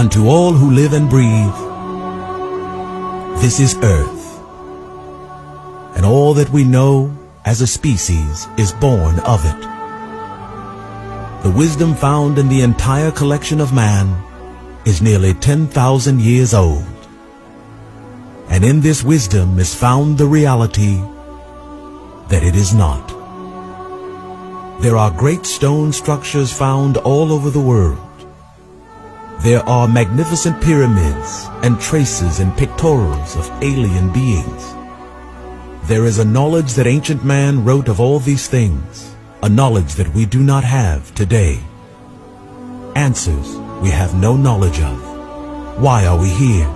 Unto all who live and breathe, this is earth, and all that we know as a species is born of it. The wisdom found in the entire collection of man is nearly 10,000 years old, and in this wisdom is found the reality that it is not. There are great stone structures found all over the world. There are magnificent pyramids and traces and pictorials of alien beings. There is a knowledge that ancient man wrote of all these things, a knowledge that we do not have today. Answers we have no knowledge of. Why are we here?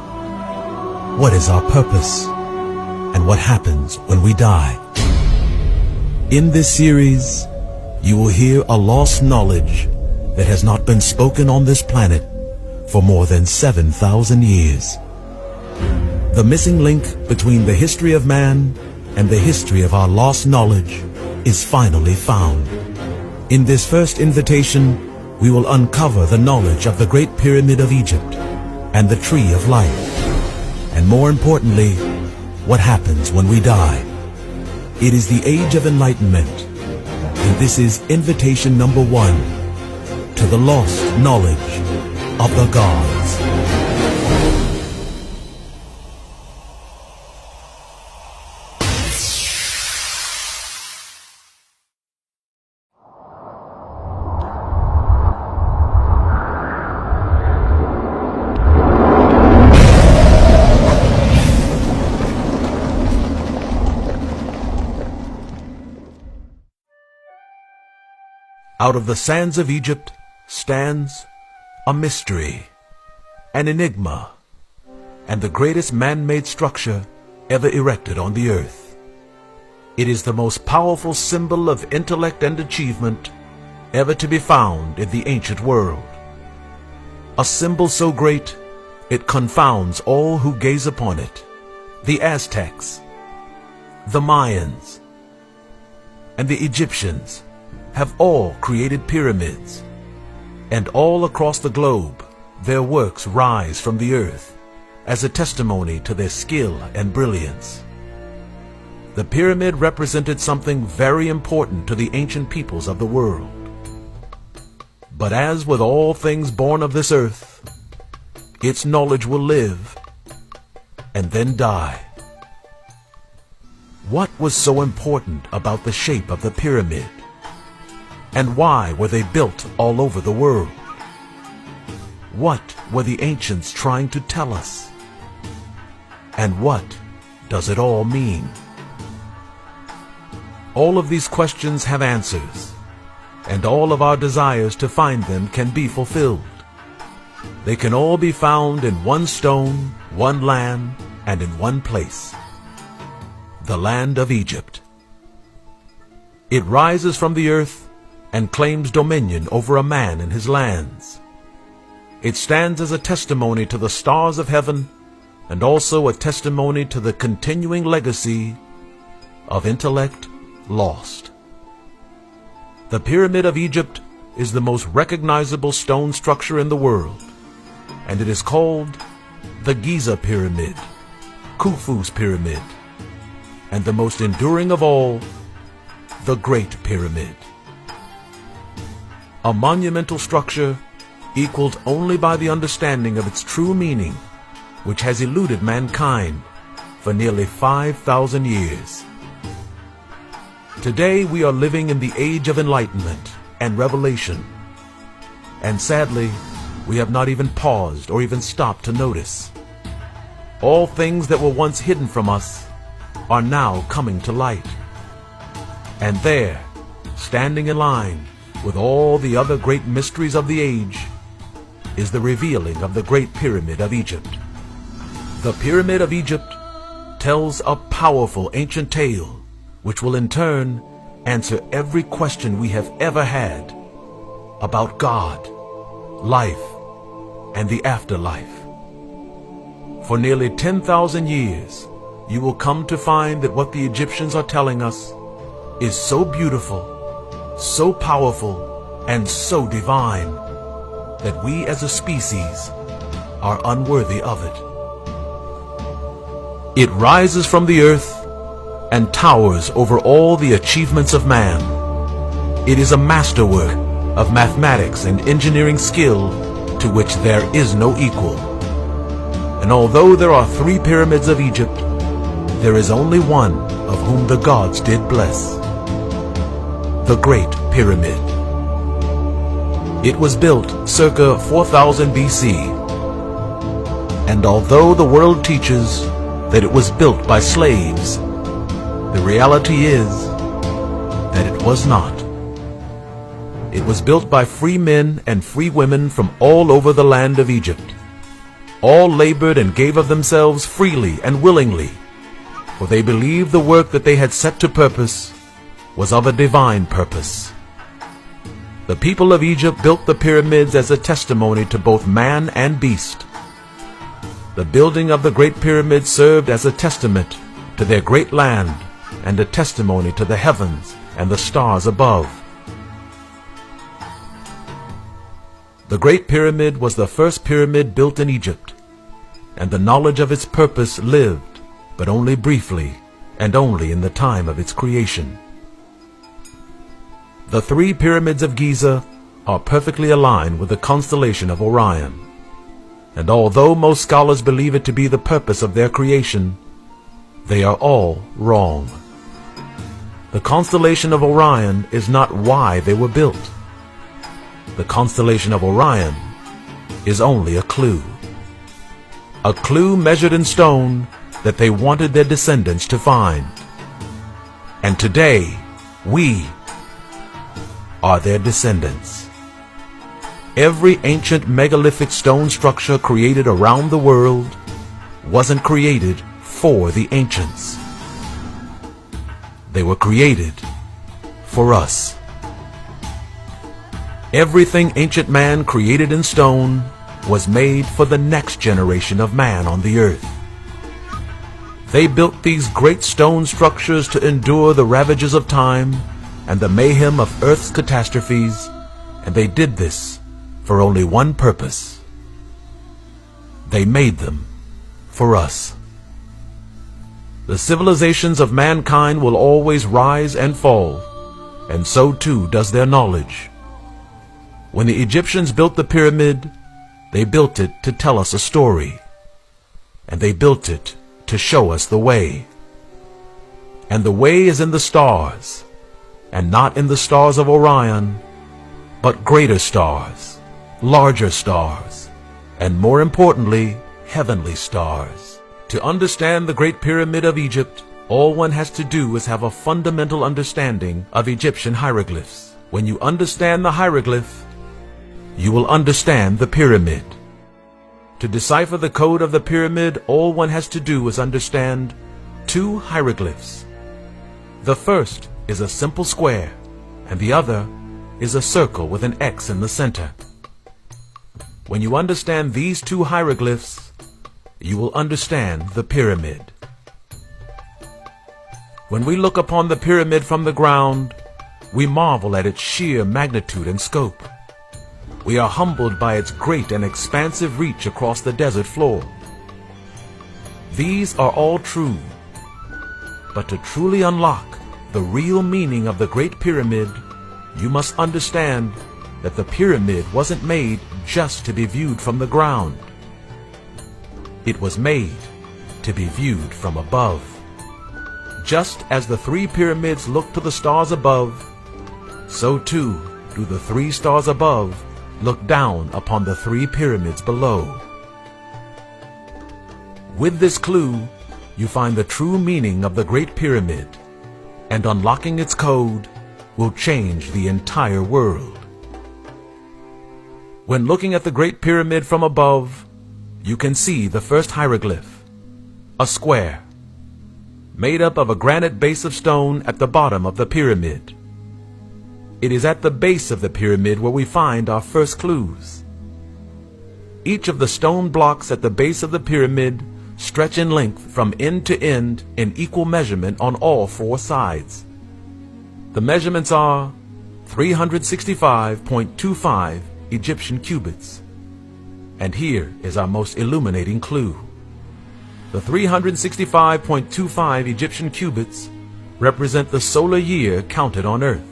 What is our purpose? And what happens when we die? In this series, you will hear a lost knowledge that has not been spoken on this planet for more than 7,000 years. The missing link between the history of man and the history of our lost knowledge is finally found. In this first invitation, we will uncover the knowledge of the Great Pyramid of Egypt and the Tree of Life, and more importantly, what happens when we die. It is the Age of Enlightenment, and this is invitation number 1 to the lost knowledge of the gods. Out of the sands of Egypt stands a mystery, an enigma, and the greatest man-made structure ever erected on the earth. It is the most powerful symbol of intellect and achievement ever to be found in the ancient world. A symbol so great, it confounds all who gaze upon it. The Aztecs, the Mayans, and the Egyptians have all created pyramids, and all across the globe their works rise from the earth as a testimony to their skill and brilliance. The pyramid represented something very important to the ancient peoples of the world. But as with all things born of this earth, its knowledge will live and then die. What was so important about the shape of the pyramid? And why were they built all over the world? What were the ancients trying to tell us? And what does it all mean? All of these questions have answers, and all of our desires to find them can be fulfilled. They can all be found in one stone, one land, and in one place: the land of Egypt. It rises from the earth and claims dominion over a man and his lands. It stands as a testimony to the stars of heaven, and also a testimony to the continuing legacy of intellect lost. The Pyramid of Egypt is the most recognizable stone structure in the world, and it is called the Giza Pyramid, Khufu's Pyramid, and the most enduring of all, the Great Pyramid. A monumental structure equaled only by the understanding of its true meaning, which has eluded mankind for nearly 5,000 years. Today we are living in the age of enlightenment and revelation, and sadly, we have not even paused or even stopped to notice. All things that were once hidden from us are now coming to light. And there, standing in line with all the other great mysteries of the age, is the revealing of the Great Pyramid of Egypt. The Pyramid of Egypt tells a powerful ancient tale which will in turn answer every question we have ever had about God, life, and the afterlife. For nearly 10,000 years, you will come to find that what the Egyptians are telling us is so beautiful, so powerful, and so divine that we as a species are unworthy of it. It rises from the earth and towers over all the achievements of man. It is a masterwork of mathematics and engineering skill to which there is no equal. And although there are 3 pyramids of Egypt, there is only one of whom the gods did bless: the Great Pyramid. It was built circa 4000 BC, and although the world teaches that it was built by slaves, the reality is that it was not. It was built by free men and free women from all over the land of Egypt. All labored and gave of themselves freely and willingly, for they believed the work that they had set to purpose was of a divine purpose. The people of Egypt built the pyramids as a testimony to both man and beast. The building of the Great Pyramid served as a testament to their great land and a testimony to the heavens and the stars above. The Great Pyramid was the first pyramid built in Egypt, and the knowledge of its purpose lived, but only briefly, and only in the time of its creation. The 3 pyramids of Giza are perfectly aligned with the constellation of Orion, and although most scholars believe it to be the purpose of their creation, they are all wrong. The constellation of Orion is not why they were built. The constellation of Orion is only a clue measured in stone that they wanted their descendants to find. And today, we are their descendants. Every ancient megalithic stone structure created around the world wasn't created for the ancients. They were created for us. Everything ancient man created in stone was made for the next generation of man on the earth. They built these great stone structures to endure the ravages of time and the mayhem of Earth's catastrophes, and they did this for only one purpose. They made them for us. The civilizations of mankind will always rise and fall, and so too does their knowledge. When the Egyptians built the pyramid, they built it to tell us a story, and they built it to show us the way. And the way is in the stars, and not in the stars of Orion, but greater stars, larger stars, and more importantly, heavenly stars. To understand the Great Pyramid of Egypt, all one has to do is have a fundamental understanding of Egyptian hieroglyphs. When you understand the hieroglyph, you will understand the pyramid. To decipher the code of the pyramid, all one has to do is understand 2 hieroglyphs. The first is a simple square, and the other is a circle with an X in the center. When you understand these 2 hieroglyphs, you will understand the pyramid. When we look upon the pyramid from the ground, we marvel at its sheer magnitude and scope. We are humbled by its great and expansive reach across the desert floor. These are all true, but to truly unlock the real meaning of the Great Pyramid, you must understand that the pyramid wasn't made just to be viewed from the ground. It was made to be viewed from above. Just as the 3 pyramids look to the stars above, so too do the 3 stars above look down upon the 3 pyramids below. With this clue, you find the true meaning of the Great Pyramid, and unlocking its code will change the entire world. When looking at the Great Pyramid from above, you can see the first hieroglyph, a square, made up of a granite base of stone at the bottom of the pyramid. It is at the base of the pyramid where we find our first clues. Each of the stone blocks at the base of the pyramid stretch in length from end to end in equal measurement on all 4 sides. The measurements are 365.25 Egyptian cubits, And here is our most illuminating clue. The 365.25 Egyptian cubits represent the solar year counted on Earth.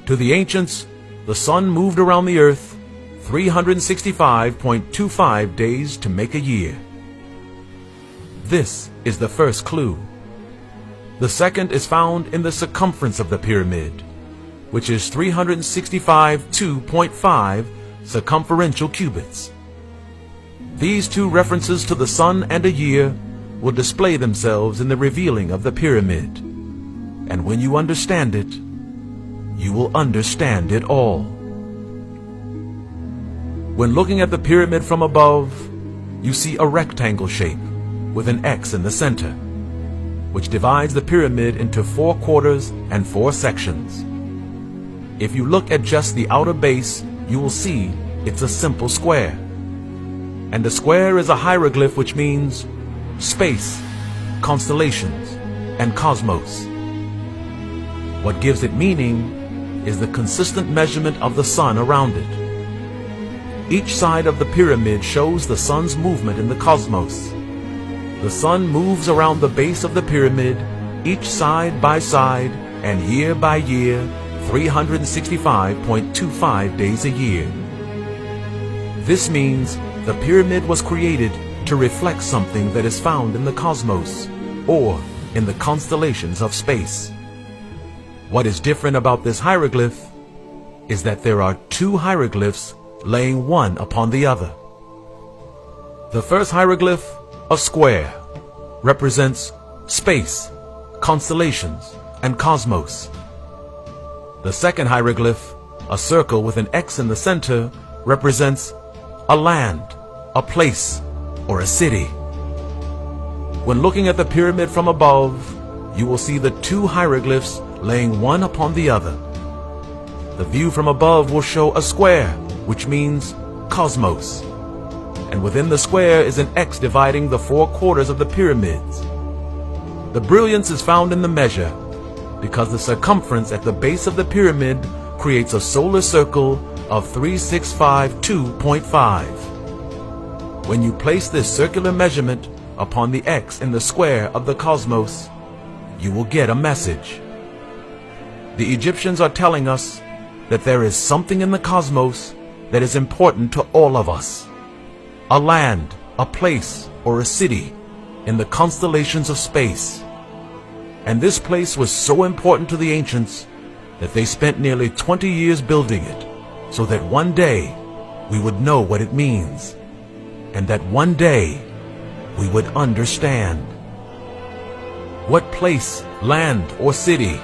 To the ancients, the sun moved around the Earth 365.25 days to make a year. This is the first clue. The second is found in the circumference of the pyramid, which is 365.2.5 circumferential cubits. These two references to the sun and a year will display themselves in the revealing of the pyramid. And when you understand it, you will understand it all. When looking at the pyramid from above, you see a rectangle shape with an X in the center, which divides the pyramid into 4 quarters and 4 sections. If you look at just the outer base, you will see it's a simple square. And a square is a hieroglyph which means space, constellations, and cosmos. What gives it meaning is the consistent measurement of the sun around it. Each side of the pyramid shows the sun's movement in the cosmos. The sun moves around the base of the pyramid, each side by side and year by year, 365.25 days a year. This means the pyramid was created to reflect something that is found in the cosmos or in the constellations of space. What is different about this hieroglyph is that there are 2 hieroglyphs laying one upon the other. The first hieroglyph, a square, represents space, constellations, and cosmos. The second hieroglyph, a circle with an X in the center, represents a land, a place, or a city. When looking at the pyramid from above, you will see the 2 hieroglyphs laying one upon the other. The view from above will show a square, which means cosmos. And within the square is an X dividing the 4 quarters of the pyramids. The brilliance is found in the measure, because the circumference at the base of the pyramid creates a solar circle of 365.2.5. When you place this circular measurement upon the X in the square of the cosmos, you will get a message. The Egyptians are telling us that there is something in the cosmos that is important to all of us. A land, a place, or a city in the constellations of space. And this place was so important to the ancients that they spent nearly 20 years building it, so that one day we would know what it means, and that one day we would understand. What place, land, or city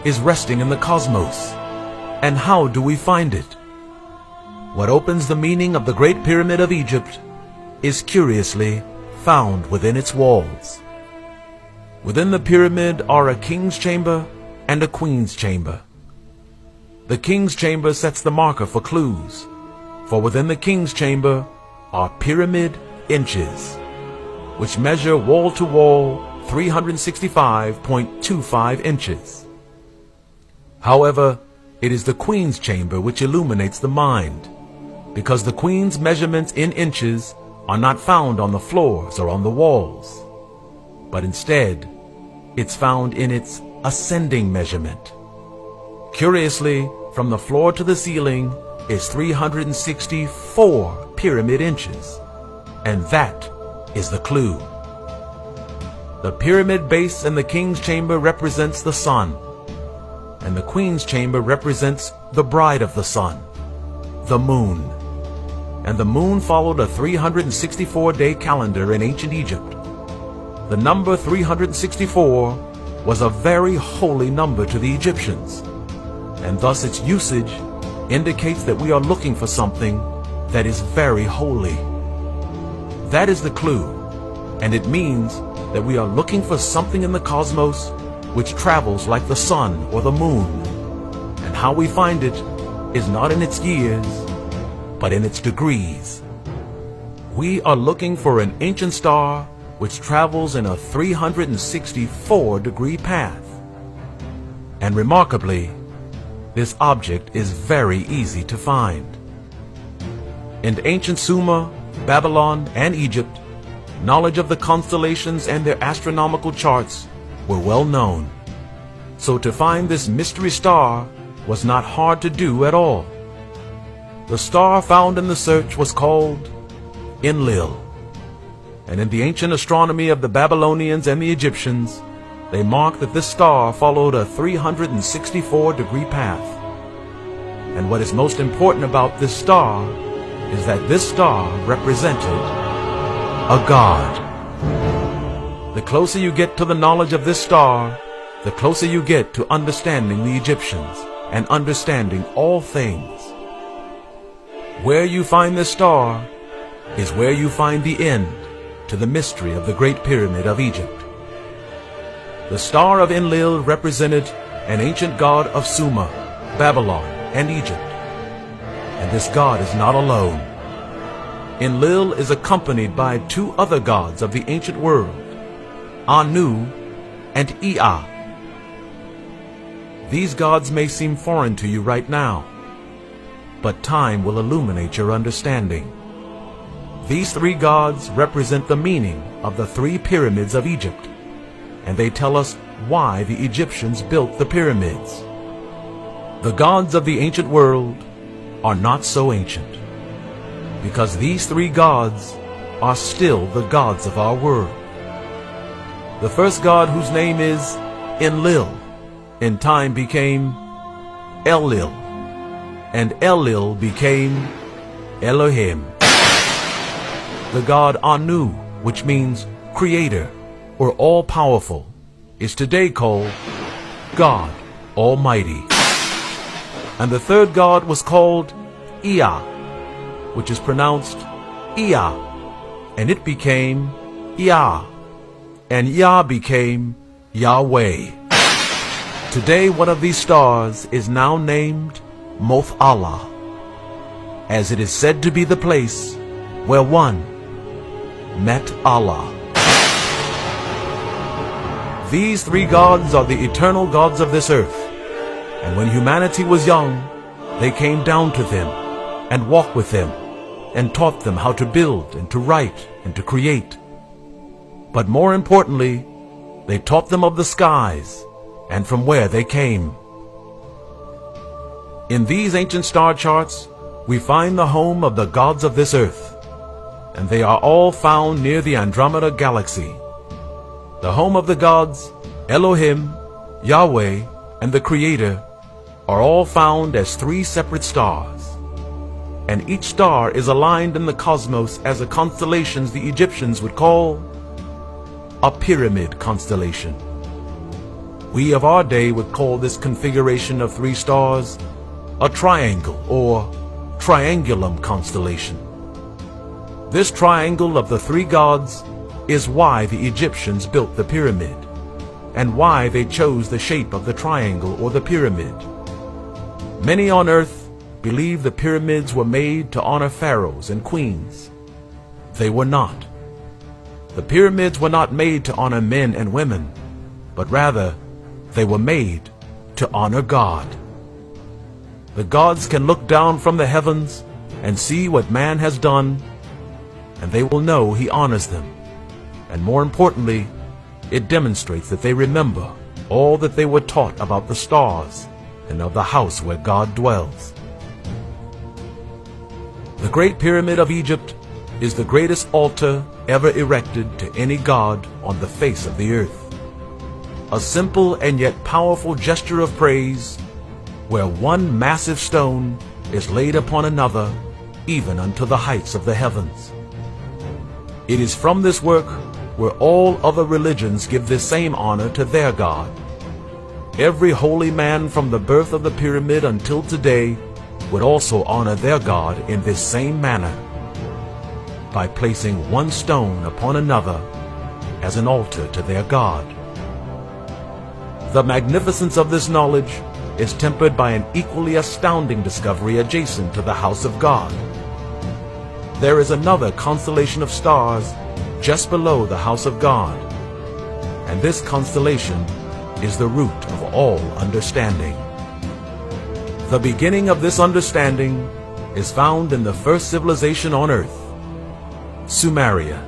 is resting in the cosmos, and how do we find it? What opens the meaning of the Great Pyramid of Egypt is curiously found within its walls. Within the pyramid are a king's chamber and a queen's chamber. The king's chamber sets the marker for clues, for within the king's chamber are pyramid inches, which measure wall to wall 365.25 inches. However, it is the queen's chamber which illuminates the mind, because the queen's measurements in inches are not found on the floors or on the walls, but instead, it's found in its ascending measurement. Curiously, from the floor to the ceiling is 364 pyramid inches, and that is the clue. The pyramid base in the king's chamber represents the sun, and the queen's chamber represents the bride of the sun, the moon. And the moon followed a 364-day calendar in ancient Egypt. The number 364 was a very holy number to the Egyptians, and thus its usage indicates that we are looking for something that is very holy. That is the clue, and it means that we are looking for something in the cosmos which travels like the sun or the moon, and how we find it is not in its years, but in its degrees. We are looking for an ancient star which travels in a 364-degree path. And remarkably, this object is very easy to find. In ancient Sumer, Babylon, and Egypt, knowledge of the constellations and their astronomical charts were well known. So to find this mystery star was not hard to do at all. The star found in the search was called Enlil. And in the ancient astronomy of the Babylonians and the Egyptians, they marked that this star followed a 364-degree path. And what is most important about this star is that this star represented a god. The closer you get to the knowledge of this star, the closer you get to understanding the Egyptians and understanding all things. Where you find this star is where you find the end to the mystery of the Great Pyramid of Egypt. The Star of Enlil represented an ancient god of Sumer, Babylon, and Egypt. And this god is not alone. Enlil is accompanied by two other gods of the ancient world, Anu and Ea. These gods may seem foreign to you right now, but time will illuminate your understanding. These three gods represent the meaning of the three pyramids of Egypt, and they tell us why the Egyptians built the pyramids. The gods of the ancient world are not so ancient, because these three gods are still the gods of our world. The first god, whose name is Enlil, in time became Enlil, and Enlil became Elohim. The god Anu, which means creator or all-powerful, is today called God Almighty. And the third god was called Ea, which is pronounced Ea, and it became Yah, and Yah became Yahweh. Today one of these stars is now named Moth Allah, as it is said to be the place where one met Allah. These three gods are the eternal gods of this earth, and when humanity was young, they came down to them and walked with them and taught them how to build and to write and to create. But more importantly, they taught them of the skies and from where they came. In these ancient star charts, we find the home of the gods of this earth, and they are all found near the Andromeda Galaxy. The home of the gods, Elohim, Yahweh, and the Creator, are all found as three separate stars. And each star is aligned in the cosmos as a constellation the Egyptians would call a pyramid constellation. We of our day would call this configuration of three stars a triangle or triangulum constellation. This triangle of the three gods is why the Egyptians built the pyramid, and why they chose the shape of the triangle or the pyramid. Many on earth believe the pyramids were made to honor pharaohs and queens. They were not. The pyramids were not made to honor men and women, but rather they were made to honor God. The gods can look down from the heavens and see what man has done, and they will know he honors them. And more importantly, it demonstrates that they remember all that they were taught about the stars and of the house where God dwells. The Great Pyramid of Egypt is the greatest altar ever erected to any god on the face of the earth. A simple and yet powerful gesture of praise, where one massive stone is laid upon another, even unto the heights of the heavens. It is from this work where all other religions give this same honor to their God. Every holy man from the birth of the pyramid until today would also honor their God in this same manner, by placing one stone upon another as an altar to their God. The magnificence of this knowledge is tempered by an equally astounding discovery adjacent to the house of God. There is another constellation of stars just below the house of God, and this constellation is the root of all understanding. The beginning of this understanding is found in the first civilization on Earth, Sumeria.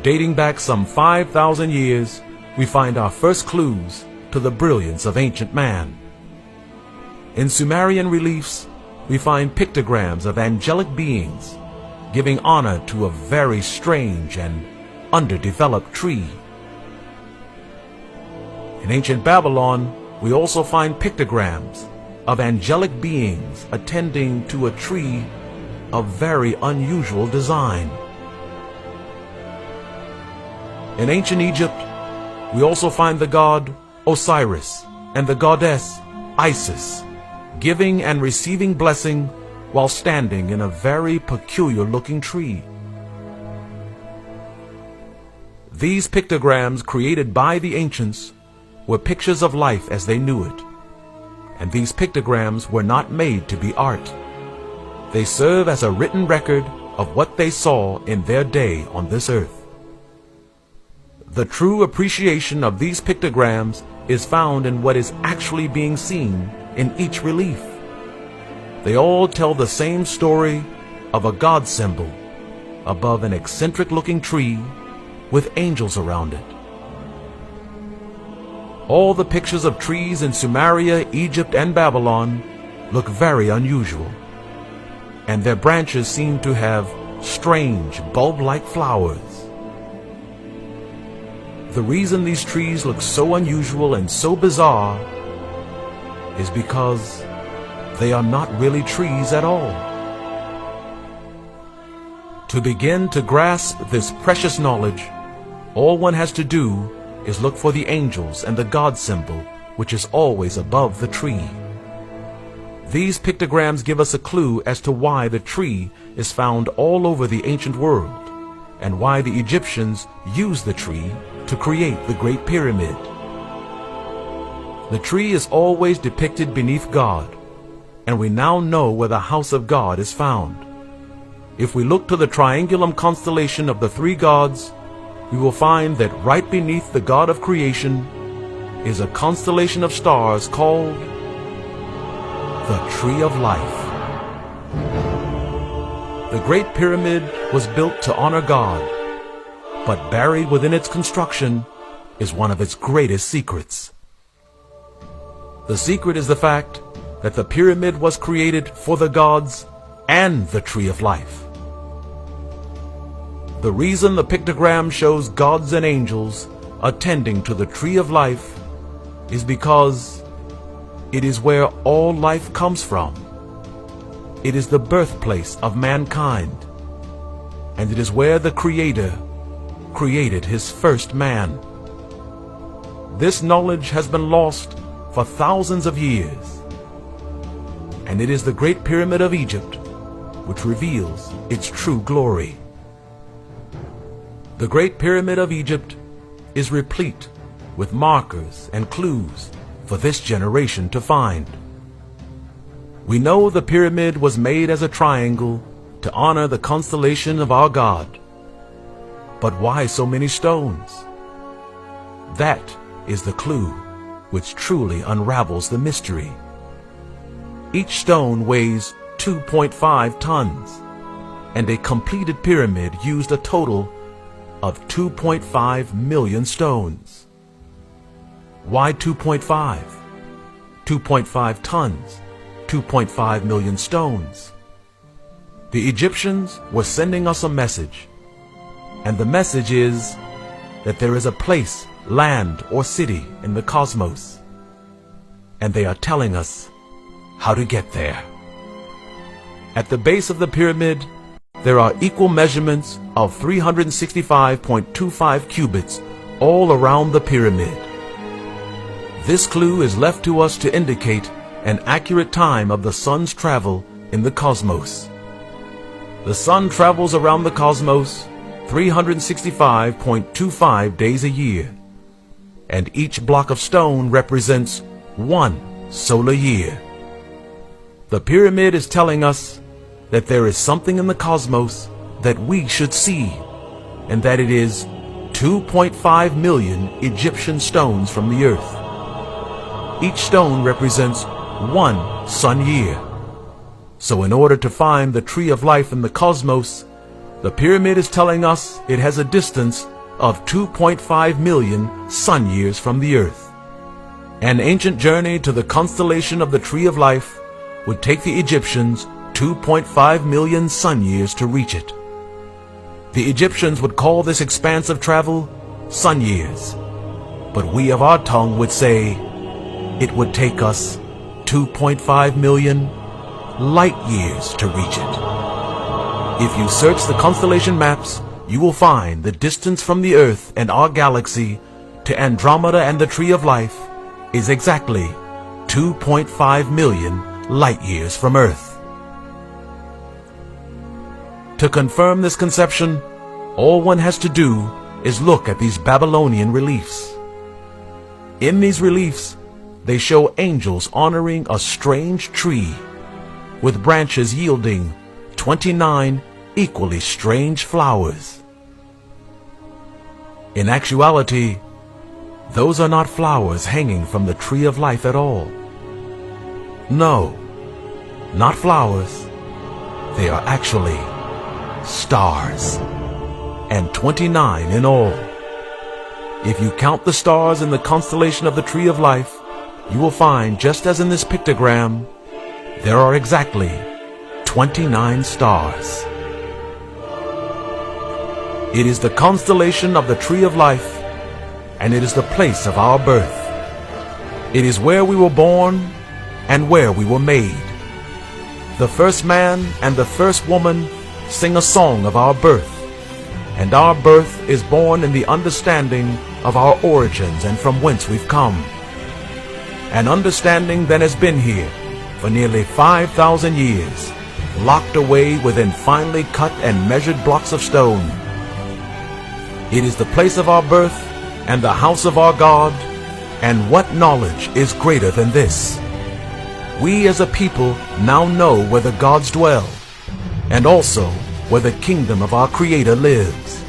Dating back some 5,000 years, we find our first clues to the brilliance of ancient man. In Sumerian reliefs, we find pictograms of angelic beings giving honor to a very strange and underdeveloped tree. In ancient Babylon, we also find pictograms of angelic beings attending to a tree of very unusual design. In ancient Egypt, we also find the god Osiris and the goddess Isis giving and receiving blessing while standing in a very peculiar-looking tree. These pictograms created by the ancients were pictures of life as they knew it, and these pictograms were not made to be art. They serve as a written record of what they saw in their day on this earth. The true appreciation of these pictograms is found in what is actually being seen in each relief. They all tell the same story of a God symbol above an eccentric-looking tree with angels around it. All the pictures of trees in Sumeria, Egypt, and Babylon look very unusual, and their branches seem to have strange bulb-like flowers. The reason these trees look so unusual and so bizarre is because they are not really trees at all. To begin to grasp this precious knowledge, all one has to do is look for the angels and the God symbol, which is always above the tree. These pictograms give us a clue as to why the tree is found all over the ancient world, and why the Egyptians used the tree to create the Great Pyramid. The tree is always depicted beneath God, and we now know where the house of God is found. If we look to the triangulum constellation of the three gods, we will find that right beneath the God of creation is a constellation of stars called the Tree of Life. The Great Pyramid was built to honor God, but buried within its construction is one of its greatest secrets. The secret is the fact that the pyramid was created for the gods and the Tree of Life. The reason the pictogram shows gods and angels attending to the Tree of Life is because it is where all life comes from. It is the birthplace of mankind, and it is where the Creator created his first man. This knowledge has been lost for thousands of years, and it is the Great Pyramid of Egypt which reveals its true glory. The Great Pyramid of Egypt is replete with markers and clues for this generation to find. We know the pyramid was made as a triangle to honor the constellation of our God. But why so many stones? That is the clue which truly unravels the mystery. Each stone weighs 2.5 tons, and a completed pyramid used a total of 2.5 million stones. Why 2.5? 2.5 tons, 2.5 million stones. The Egyptians were sending us a message, and the message is that there is a place, land, or city in the cosmos, and they are telling us how to get there. At the base of the pyramid, there are equal measurements of 365.25 cubits all around the pyramid. This clue is left to us to indicate an accurate time of the sun's travel in the cosmos. The sun travels around the cosmos 365.25 days a year, and each block of stone represents 1 solar year. The pyramid is telling us that there is something in the cosmos that we should see, and that it is 2.5 million Egyptian stones from the earth. Each stone represents 1 sun year. So in order to find the tree of life in the cosmos, the pyramid is telling us it has a distance of 2.5 million sun years from the Earth. An ancient journey to the constellation of the tree of life would take the Egyptians 2.5 million sun years to reach it. The Egyptians would call this expanse of travel sun years, but we of our tongue would say it would take us 2.5 million light years to reach it. If you search the constellation maps, you will find the distance from the Earth and our galaxy to Andromeda and the Tree of Life is exactly 2.5 million light years from Earth. To confirm this conception, all one has to do is look at these Babylonian reliefs. In these reliefs, they show angels honoring a strange tree with branches yielding 29 equally strange flowers. In actuality, those are not flowers hanging from the tree of life at all. No, not flowers. They are actually stars, and 29 in all. If you count the stars in the constellation of the tree of life, you will find, just as in this pictogram, there are exactly 29 stars. It is the constellation of the tree of life, and it is the place of our birth. It is where we were born and where we were made. The first man and the first woman sing a song of our birth, and our birth is born in the understanding of our origins and from whence we've come. An understanding that has been here for nearly 5,000 years, locked away within finely cut and measured blocks of stone. It is the place of our birth and the house of our God, and what knowledge is greater than this? We as a people now know where the gods dwell, and also where the kingdom of our Creator lives.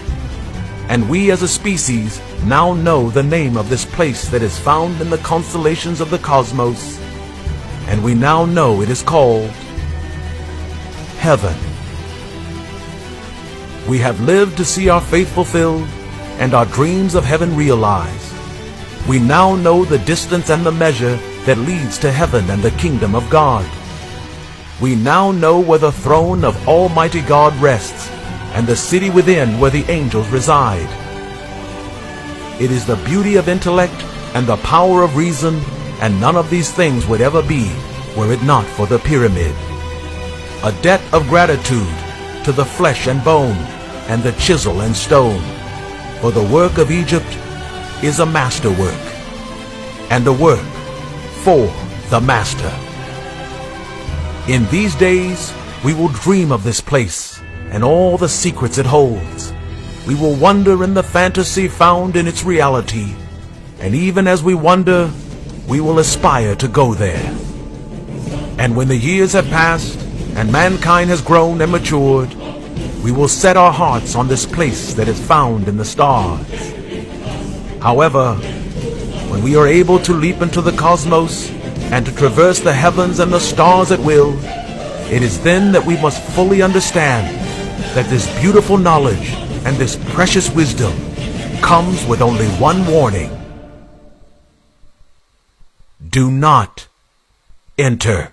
And we as a species now know the name of this place that is found in the constellations of the cosmos, and we now know it is called heaven. We have lived to see our faith fulfilled and our dreams of heaven realized. We now know the distance and the measure that leads to heaven and the kingdom of God. We now know where the throne of Almighty God rests, and the city within where the angels reside. It is the beauty of intellect and the power of reason, and none of these things would ever be were it not for the pyramid. A debt of gratitude to the flesh and bone and the chisel and stone, for the work of Egypt is a masterwork, and a work for the master. In these days, we will dream of this place and all the secrets it holds. We will wonder in the fantasy found in its reality, and even as we wonder, we will aspire to go there. And when the years have passed and mankind has grown and matured, we will set our hearts on this place that is found in the stars. However, when we are able to leap into the cosmos and to traverse the heavens and the stars at will, it is then that we must fully understand that this beautiful knowledge and this precious wisdom comes with only one warning. Do not enter.